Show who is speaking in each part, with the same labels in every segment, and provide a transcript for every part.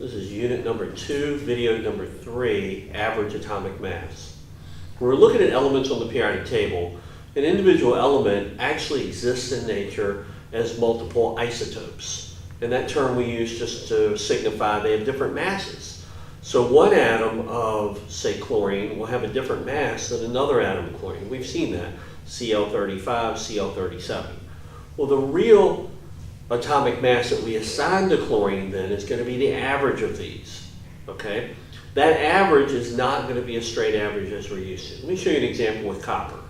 Speaker 1: This is unit number 2, video number 3, average atomic mass. When we're looking at elements on the periodic table, an individual element actually exists in nature as multiple isotopes. And that term we use just to signify they have different masses. So one atom of, say, chlorine will have a different mass than another atom of chlorine. We've seen that, Cl35, Cl37. Well, the real atomic mass that we assign to chlorine then is going to be the average of these, okay? That average is not going to be a straight average as we're used to. Let me show you an example with copper.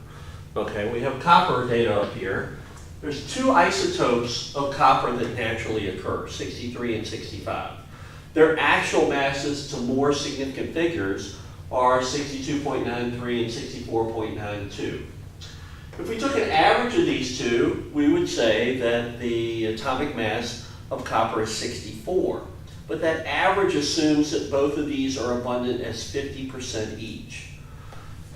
Speaker 1: Okay, we have copper data up here. There's two isotopes of copper that naturally occur, 63 and 65. Their actual masses to more significant figures are 62.93 and 64.92. If we took an average of these two, we would say that the atomic mass of copper is 64. But that average assumes that both of these are abundant as 50% each.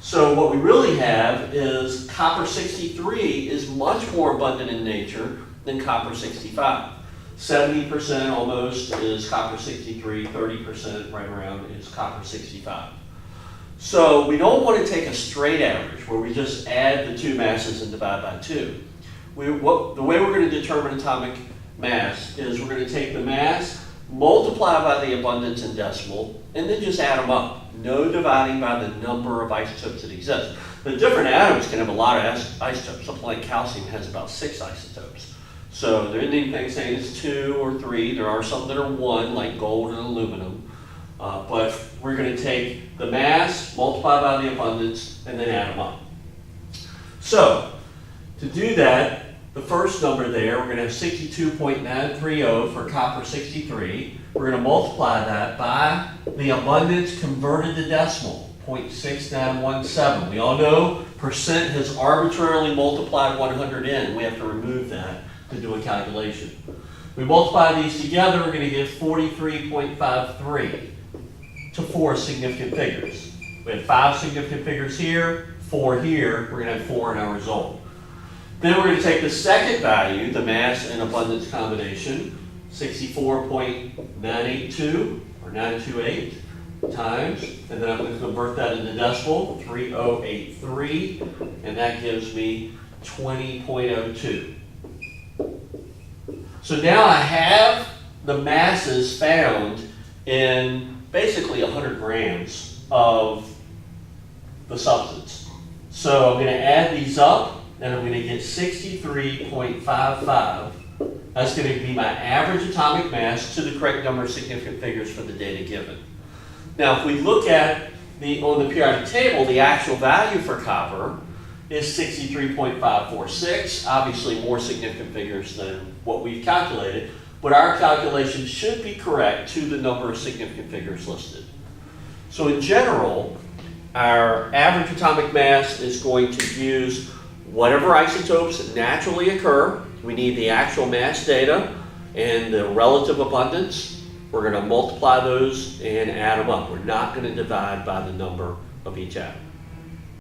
Speaker 1: So what we really have is copper 63 is much more abundant in nature than copper 65. 70% almost is copper 63, 30% right around is copper 65. So we don't want to take a straight average where we just add the two masses and divide by 2. The way we're going to determine atomic mass is we're going to take the mass, multiply by the abundance in decimal, and then just add them up. No dividing by the number of isotopes that exist. The different atoms can have a lot of isotopes. Something like calcium has about 6 isotopes. So there isn't anything saying it's 2 or 3. There are some that are 1, like gold and aluminum. But we're going to take the mass, multiply by the abundance, and then add them up. So to do that, the first number there, we're going to have 62.930 for copper 63. We're going to multiply that by the abundance converted to decimal, 0.6917. We all know percent has arbitrarily multiplied 100 in. We have to remove that to do a calculation. We multiply these together, we're going to get 43.53 to 4 significant figures. We have 5 significant figures here, 4 here. We're going to have 4 in our result. Then we're going to take the second value, the mass and abundance combination, 64.982 or 928 times, and then I'm going to convert that into decimal, 3083, and that gives me 20.02. So now I have the masses found in basically 100 grams of the substance. So I'm going to add these up, and I'm going to get 63.55. That's going to be my average atomic mass to the correct number of significant figures for the data given. Now, if we look at on the periodic table, the actual value for copper is 63.546, obviously more significant figures than what we've calculated, but our calculation should be correct to the number of significant figures listed. So in general, our average atomic mass is going to use whatever isotopes naturally occur. We need the actual mass data and the relative abundance. We're going to multiply those and add them up. We're not going to divide by the number of each atom.